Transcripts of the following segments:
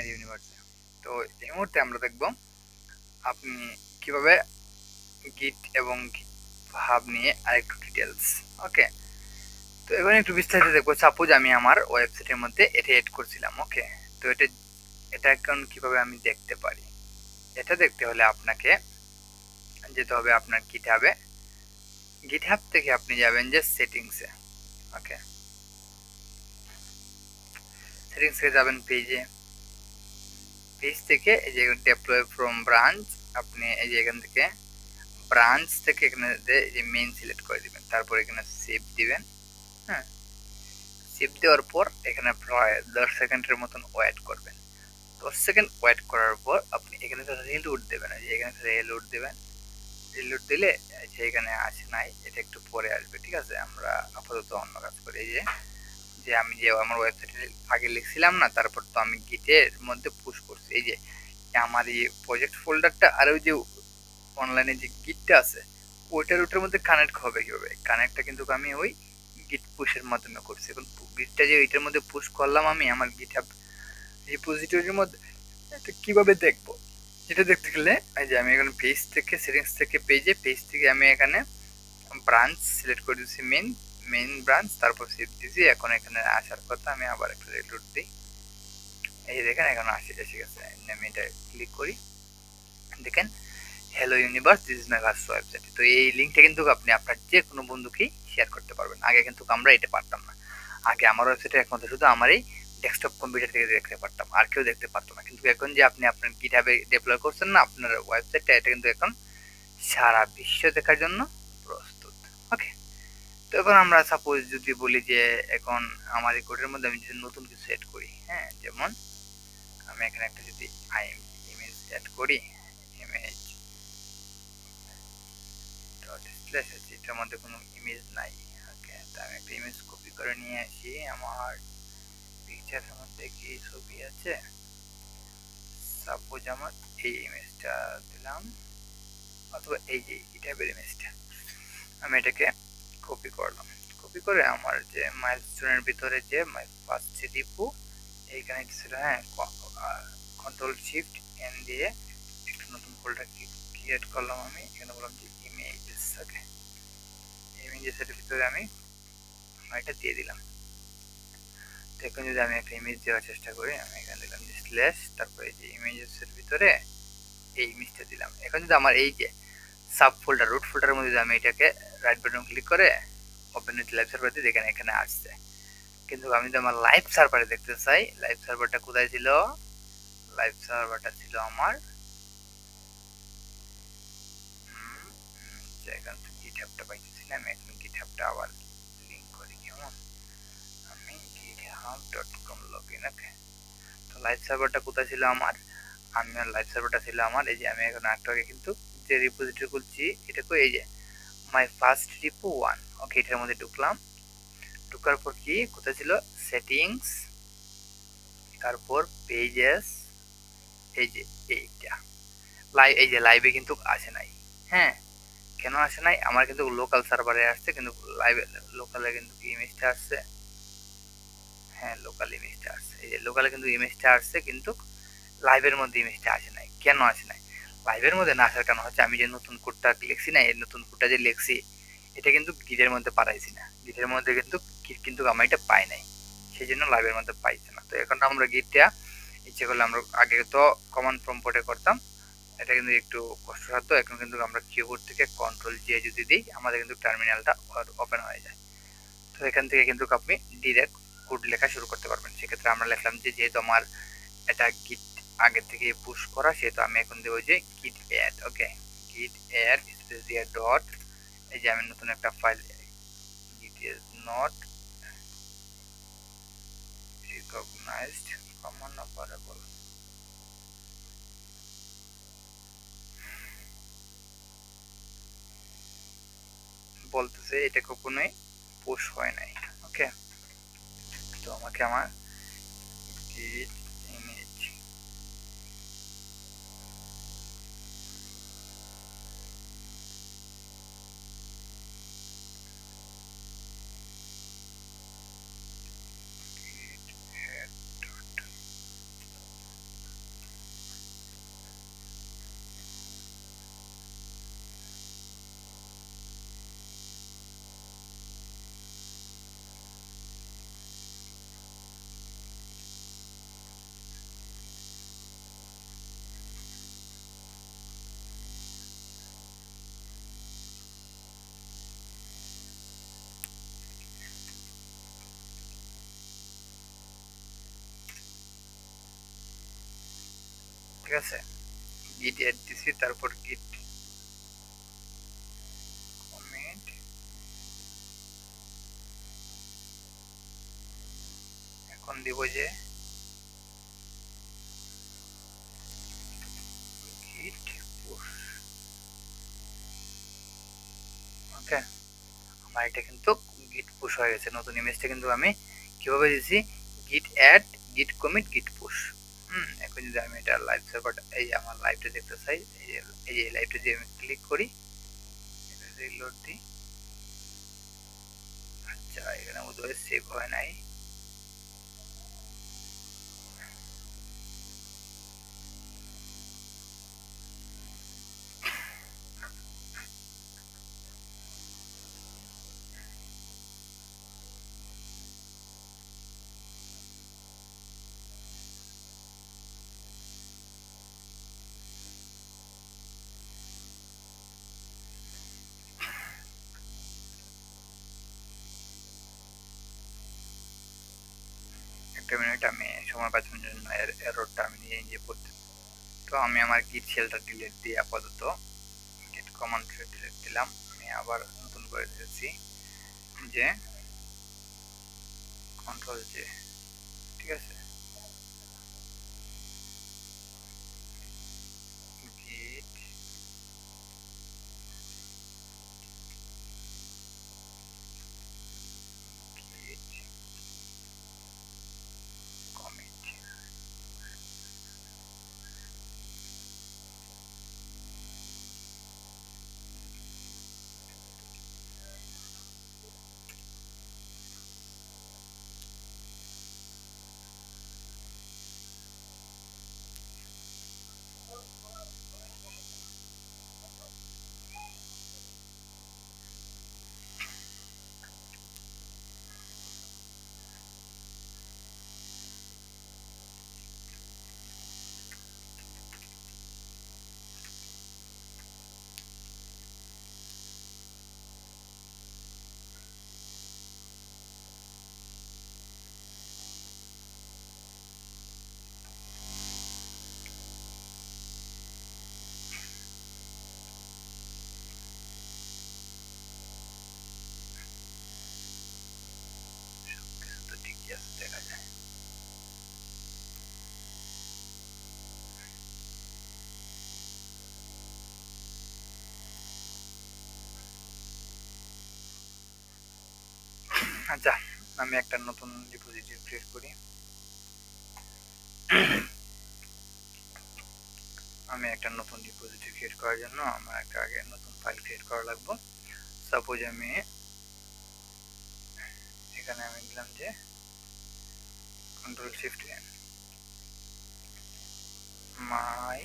Universe. তো এই মুহূর্তে আমরা দেখব আপনি কিভাবে গিট এবং গিট হাব নিয়ে আরেকটু ডিটেলস। ওকে, তো এখন একটু বিস্তারিত দেখবো। সাপোজ আমি আমার ওয়েবসাইটের মধ্যে এটা এড করছিলাম। ওকে, তো এটা এখন কিভাবে আমি দেখতে পারি, এটা দেখতে হলে আপনাকে যেতে হবে আপনার গিটহাবে। গিটহাব থেকে আপনি যাবেন যে সেটিংসে। ওকে, সেটিংসে যাবেন পেজে। পেজ থেকে এই যে ডেপ্লয় ফ্রম ব্রাঞ্চ, আপনি এই যে এখান থেকে ব্রাঞ্চ থেকে এখানে যে মেইন সিলেক্ট করে দিবেন, তারপর এখানে সেভ দিবেন। হ্যাঁ, সেভ দেওয়ার পর এখানে প্রায় 10 সেকেন্ডের মতন ওয়েট করবেন। 10 সেকেন্ড ওয়েট করার পর আপনি এখানে রিলোড দেবেন। এই যে এখানে রিলোড দেবেন। রিলোড দিলে যে এখানে আসে নাই, এটা একটু পরে আসবে। ঠিক আছে, আমরা আপাতত অন্য কাজ করি। এই যে যে আমি যে আমার ওয়েবসাইটে আগে লিখছিলাম না, তারপর তো আমি গিটের মধ্যে পুশ করছি। এই যে আমার এই প্রজেক্ট ফোল্ডারটা আর ওই যে অনলাইনে যে গিটটা আছে ওটার মধ্যে কানেক্ট হবে কিভাবে? কানেক্টটা কিন্তু আমি ওই গিট পুশের মাধ্যমে করছি। এখন গিটটা যে এটার মধ্যে পুশ করলাম আমি আমার গিটহাব রিপোজিটরির মধ্যে, এটা কিভাবে দেখবো? এটা দেখতে গেলে এই যে আমি এখানে পেজ থেকে সেটিংস থেকে পেজ থেকে আমি এখানে ব্রাঞ্চ সিলেক্ট করে দিচ্ছি, মেইন ব্রাঞ্চ, তারপর সেভ দিয়েছি। এখন এখানে আসার কথা, আমি আবার একটা রিলোড দিই। এই দেখেন এখন এসে গেছে। আমি এটা ক্লিক করি, দেখেন hello universe, this is my first website. তো এই লিঙ্কটা কিন্তু আপনি আপনার যে কোনো বন্ধুকেই শেয়ার করতে পারবেন। আগে কিন্তু আমরা এটা পারতাম না। আগে আমার ওয়েবসাইটে একমাত্র শুধু আমার এই ডেস্কটপ কম্পিউটার থেকে দেখতে পারতাম, আর কেউ দেখতে পারতো না। কিন্তু এখন যে আপনি আপনার গিটহাবে ডেপ্লয় করছেন না আপনার ওয়েবসাইটটা, এটা কিন্তু এখন সারা বিশ্ব দেখার জন্য প্রস্তুত। ওকে, তো এখন আমরা সাপোজ যদি বলি যে এখন আমার এই কোডের মধ্যে আমি যদি নতুন কিছু এড করি, হ্যাঁ, যেমন আমি এখানে একটা যদি ইমেজ এড করি, ইমেজ ডট স্ল্যাশ আছে, এটার মধ্যে কোনো ইমেজ নাই। ওকে, তো আমি একটা ইমেজ কপি করে নিয়ে আসি। আমার পিকচারের মধ্যে কি ছবি আছে? সাপোজ আমার এই ইমেজটা দিলাম, অথবা এই যে টাইপের ইমেজটা আমি এটাকে কপি করলাম। কপি করে আমার যে মাইলস্টোনের ভিতরে যে মাই ফার্স্ট রিপু এইখানে ছিল, হ্যাঁ, কন্ট্রোল শিফট এন দিয়ে একটা নতুন ফোল্ডার ক্রিয়েট করলাম। আমি এখানে বললাম যে ইমেজেস। ওকে, ইমেজেসের ভিতরে আমি এটা দিয়ে দিলাম। তো এখন যদি আমি একটা ইমেজ দেওয়ার চেষ্টা করি, আমি এখানে দিলাম যে স্ল্যাশ, তারপরে এই যে ইমেজেসের ভিতরে এই ইমেজটা দিলাম। এখন যদি আমার এই যে সাব ফোল্ডার রুট ফোল্ডারের মধ্যে আমি এটাকে রাইট বাটন ক্লিক করে ওপেন উইথ লাইভ সার্ভার দিয়ে দেখেন এখানে আসছে। কিন্তু আমি যদি আমার লাইভ সার্ভারে দেখতে চাই, লাইভ সার্ভারটা কোথায় ছিল? লাইভ সার্ভারটা ছিল আমার এখান থেকে গিটহাবটা পাইতেছি না। আমি এখন গিটহাবটা আবার লিঙ্ক করি। কেমন? আমি github.com লগইন। ওকে, তো লাইভ সার্ভারটা কোথায় ছিল আমার? আমার লাইভ সার্ভারটা ছিল আমার এই যে আমি এখন একটু আগে কিন্তু যে রিপোজিটরি খুলছি, এটা কই? এই যে মাই ফার্স্ট রিপো 1। ওকে, এটার মধ্যে ঢুকলাম। ঢোকার পর কি কোথায় ছিল? সেটিংস, তারপর পেজেস, এই যে এইটা লাইভ, এই যে লাইভে কিন্তু আসে নাই। হ্যাঁ, কেন আসে নাই? আমার কিন্তু লোকাল সার্ভারে আসছে, কিন্তু লাইভে লোকালে কিন্তু কি ইমেজটা আসছে? হ্যাঁ, লোকাল ইমেজটা আসছে। এই যে লোকালে কিন্তু ইমেজটা আসছে, কিন্তু লাইভের মধ্যে ইমেজটা আসে নাই। কেন আসে নাই? লাইভের মধ্যে না আসার কারণ হচ্ছে আমি যে নতুন কোডটা লিখছি না, এই নতুন কোডটা যে লিখছি এটা কিন্তু গিটের মধ্যে পাঠাইছি না। গিটের মধ্যে কিন্তু কিন্তু আমি এটা পাই নাই, সেই জন্য লাইভের মধ্যে পাইছে না। তো এখন আমরা গিটটা ইচ্ছে করলে আমরা আগে তো কমান্ড প্রম্পটে করতাম, এটা কিন্তু একটু কষ্টসাধ্য। এখন কিন্তু আমরা কিবোর্ড থেকে কন্ট্রোল জে যদি দিই, আমাদের কিন্তু টার্মিনালটা ওপেন হয়ে যায়। তো এখান থেকে কিন্তু আপনি ডিরেক্ট কোড লেখা শুরু করতে পারবেন। সেক্ষেত্রে আমরা লিখলাম যে যেহেতু আমার এটা গিট আগে থেকে পুশ করা, সেহেতু আমি এখন দেবো যে গিট অ্যাড। ওকে, গিট অ্যাড স্পেস দিয়ে ডট, এই যে আমি নতুন একটা file git is not recognised command operable বলতেছে, এটা কখনোই পুশ হয় নাই। ওকে, তো আমাকে আমার git image git add dot ঠিক আছে, গিট অ্যাড দিছি, তারপর গিট কমিট, এখন দিব যে git push। ওকে, আমার এটা কিন্তু git push হয়ে গেছে। নতুন ইমেজটা কিন্তু আমি কিভাবে দিয়েছি, git add, git commit, git push। এখন যদি আমি এটা লাইভ সার্ভার, এই যে আমার লাইভটা দেখতে চাই, এই যে লাইভটা যদি আমি ক্লিক করি, এটা রিলোড দিই, আচ্ছা এখানে বোধহয় সেভ হয় নাই। একটা মিনিট, আমি সময় বাঁচানোর জন্য এররটা আমি নিজে নিজে পড়তে। তো আমি আমার গিট শেলটা ডিলিট দিয়ে আপাতত গিট কমান্ড ডিলিট দিলাম। আমি আবার নতুন করে দিয়েছি যে কন্ট্রোল জে, ঠিক আছে, গিট গিট কমিট। তো ঠিকই আছে, দেখা যায়। আচ্ছা, আমি একটা নতুন রিপোজিটরি ক্রিয়েট করি। আমি একটা নতুন রিপোজিটরি ক্রিয়েট করার জন্য আমার একটা আগে নতুন ফাইল ক্রিয়েট করা লাগবে। সাপোজ আমি এখানে আমি দিলাম যে control shift N, my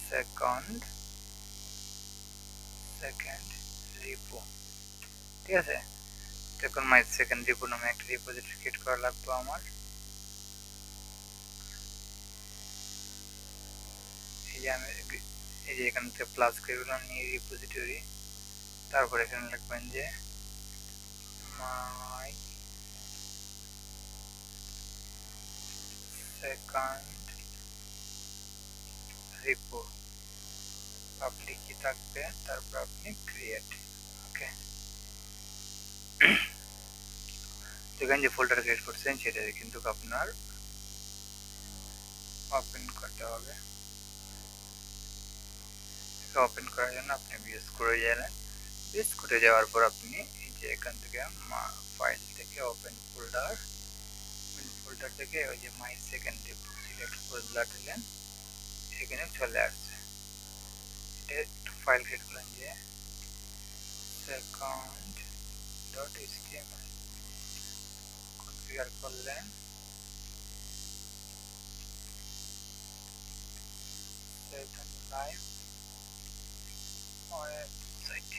second repo, ঠিক আছে। এখন মাই সেকেন্ড রিপো নামে একটা রিপোজিটরি ক্রিয়েট করা লাগবে আমার। এই যে আমি এই যে এখান থেকে প্লাস করে দিলাম নিউ রিপোজিটরি, তারপর এখানে লিখবেন যে মাই সেকেন্ড রিপো, পাবলিক কি থাকবে, তারপর আপনি ক্রিয়েট। ওকে, এখানে যে ফোল্ডার ক্রিয়েট করছেন সেটা কিন্তু আপনার ওপেন করতে হবে। ওপেন করার জন্য আপনি ভিউজ করে যাবেন। ভিউজ করে যাওয়ার পর আপনি এই যে এখান থেকে ফাইল থেকে ওপেন ফোল্ডার থেকে ওই যে my second repo select folder দিলেন, এখানে চলে আসছে। এটা একটু ফাইল ক্রিয়েট করলেন যে সেকেন্ড ডট এইচটিএমএল, কনফিগার করলেন, second live website.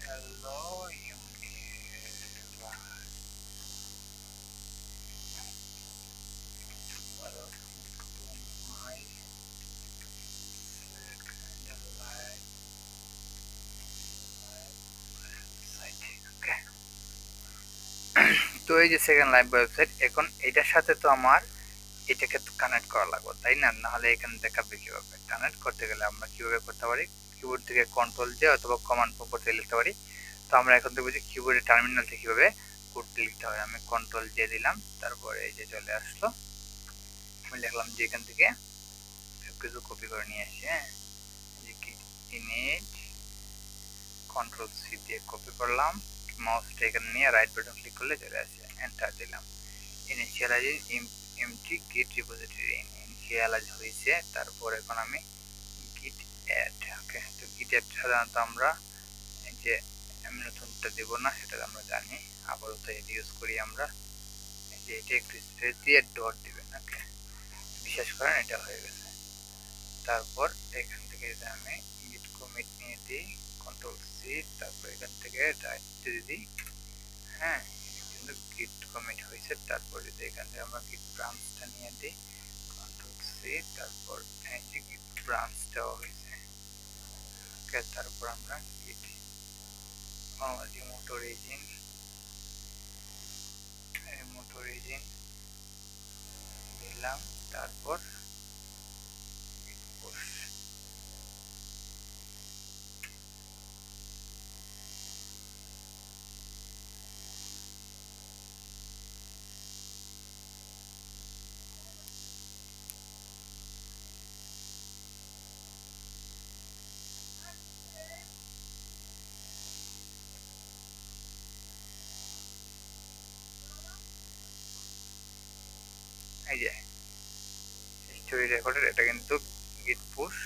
Hello universe, welcome to my second live website. Okay, তো এই যে সেকেন্ড লাইভ ওয়েবসাইট, এখন এটার সাথে তো আমার এটাকে তো কানেক্ট করা লাগবে, তাই না? নাহলে এখানে দেখাবে কিভাবে? কানেক্ট করতে গেলে আমরা কিভাবে করতে পারি? কিবোর্ড থেকে কন্ট্রোল জে অথবা কমান্ড প্রম্পট থেকে লিখতে পারি। তো আমরা এখন দেখবো যে কিবোর্ডের টার্মিনাল থেকে কিভাবে কোডটি লিখতে হয়। আমি কন্ট্রোল জে দিলাম, তারপরে এই যে চলে আসলো। আমি লিখলাম যে এখান থেকে সবকিছু কপি করে নিয়ে আসি। হ্যাঁ, যে কি ইনিট কন্ট্রোল সি দিয়ে কপি করলাম, মাউসটা এখানে নিয়ে রাইট বাটন ক্লিক করলে চলে আসে, এন্টার দিলাম। ইনিশিয়ালাইজিং এমটি গিট রিপোজিটরি ইনিশিয়ালাইজ হয়েছে। তারপর এখন আমি গিট অ্যাড, ওকে। তো গিট অ্যাড সাধারণত আমরা এই যে আমি নতুনটা দেবো না, সেটা আমরা জানি, আপাতত এটা ইউজ করি আমরা। এই যে এটা একটু স্পেস দিয়ে ডট দিবেন, ওকে। বিশ্বাস করেন এটা হয়ে গেছে। তারপর এখান থেকে আমি গিট কমিট নিয়ে দিই, কন্ট্রোল সি, তারপর এখান থেকে রাইট দিয়ে দিই। হ্যাঁ, কিন্তু গিট কমিট হয়েছে। তারপর যদি এখান থেকে আমরা গিট ব্রাঞ্চটা নিয়ে দিই, কন্ট্রোল সি, তারপর এই যে গিট ব্রাঞ্চটাও হয়েছে, ওকে। তারপর আমরা গিট রিমোট অরিজিন দিলাম, তারপর গিট পুশ। এই যে হিস্টোরি রেকর্ডের, এটা কিন্তু গিট পুশ।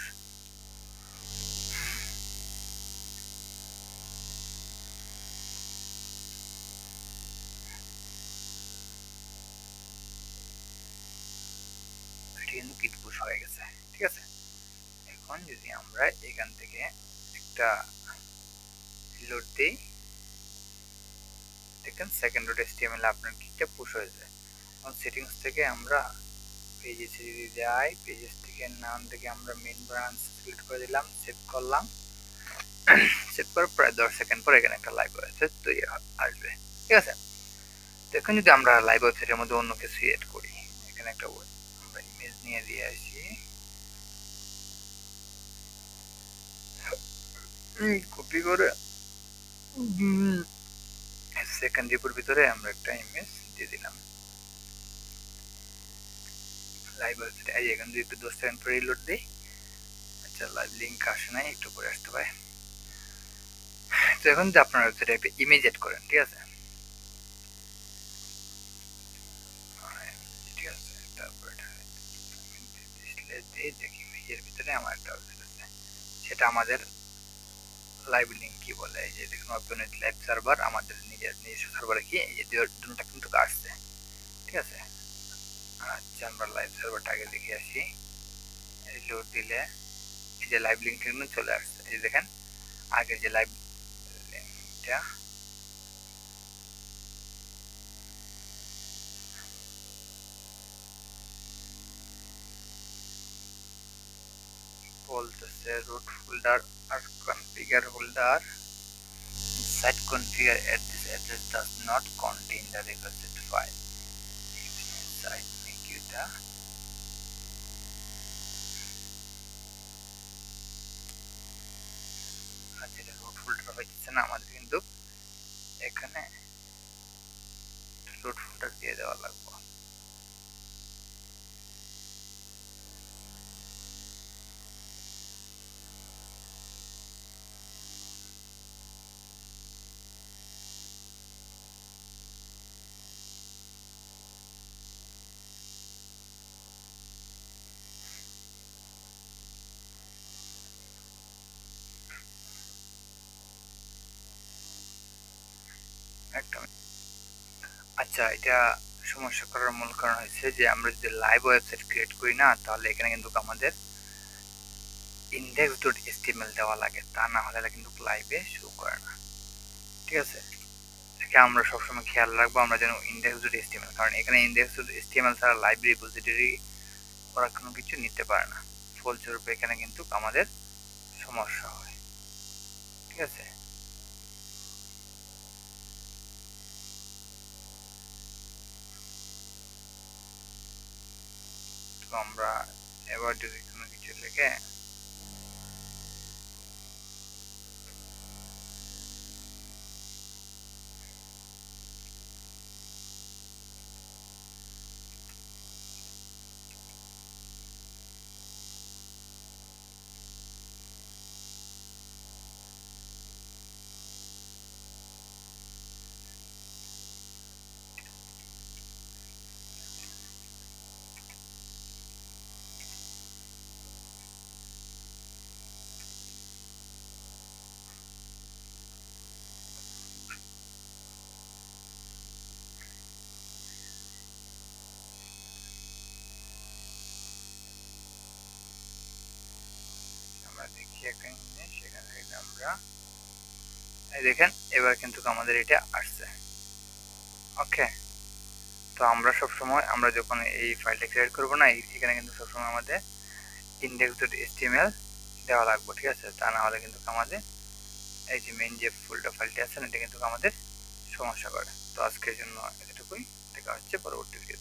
এটা কিন্তু গিট পুশ হয়ে গেছে, ঠিক আছে। এখন যদি আমরা এখান থেকে একটা লোড দিই, দেখেন সেকেন্ড ডট এচটিএমএল আপনার গিটটা পুশ হয়ে যায়। এখন সেটিংস থেকে আমরা পেজেসে যদি যাই, পেজেস থেকে নাম থেকে আমরা মেইন ব্রাঞ্চ সিলেক্ট করে দিলাম, সেভ করলাম। সেভ করার প্রায় 10 সেকেন্ড পর এখানে একটা লাইভ ওয়েবসাইট তৈরি আসবে, ঠিক আছে। তো এখন যদি আমরা লাইভ ওয়েবসাইটের মধ্যে অন্য কিছু এড করি, এখানে একটা আমরা ইমেজ নিয়ে দিয়ে আসি, কপি করে সেকেন্ড রিপোর্ট ভিতরে আমরা একটা ইমেজ দিয়ে দিলাম লাইভ ওয়েবসাইট। এই এখান থেকে একটু 10 সেকেন্ড পরে রিলোড দিই। আচ্ছা, লাইভ লিঙ্ক আসে নাই, একটু পরে আসতে পারে। তো এখন যে আপনার ওয়েবসাইটে একটা ইমেজ এড করেন, ঠিক আছে, ঠিক আছে। তারপর দেখি ইমেজের ভিতরে আমার একটা ওয়েবসাইট আছে, সেটা আমাদের লাইভ লিঙ্ক কি বলে, এই যে দেখুন ওপেন উইথ লাইভ সার্ভার, আমাদের নিজস্ব সার্ভারে কি এই যে দুটোটা কিন্তু আসছে, ঠিক আছে। আচ্ছা, আমরা লাইভ সার্ভারটা আগে দেখে আসি। লোড দিলে এই যে লাইভ লিঙ্ক কিন্তু চলে আসছে, এই যে দেখেন আগে যে লাইভ লিঙ্কটা বলতেছে root folder or configure folder site configure at this address does not contain the requested file. If site make you the আচ্ছা, এটা root folder হচ্ছে না আমাদের, কিন্তু এখানে root folder দিয়ে দেওয়া লাগবে। একটা আচ্ছা, এটা সমস্যা করার মূল কারণ হচ্ছে যে আমরা যদি লাইভ ওয়েবসাইট ক্রিয়েট করি না, তাহলে এখানে কিন্তু আমাদের index.html দেওয়া লাগে, তা না হলে এটা কিন্তু লাইভে শো করে না, ঠিক আছে। এটাকে আমরা সবসময় খেয়াল রাখবো আমরা যেন index.html, কারণ এখানে index.html ছাড়া লাইভ রিপোজিটরি ওরা কোনো কিছু নিতে পারে না, ফলস্বরূপ এখানে কিন্তু আমাদের সমস্যা হয়, ঠিক আছে। আমরা অ্যাবাউট যদি কোনো কিছু লিখে আমরা দেখি একটা জিনিস, সেখান থেকে আমরা এই দেখেন এবার কিন্তু আমাদের এটা আসছে। ওকে, তো আমরা সবসময় আমরা যখন এই ফাইলটা ক্রিয়েট করবো না, এখানে কিন্তু সবসময় আমাদের index.html দেওয়া লাগবে, ঠিক আছে? তা না হলে কিন্তু আমাদের এই যে মেইন যে ফোল্ডার ফাইলটি আছে এটা কিন্তু আমাদের সমস্যা করে। তো আজকের জন্য এতটুকুই, দেখা হচ্ছে পরবর্তী ভিডিওতে।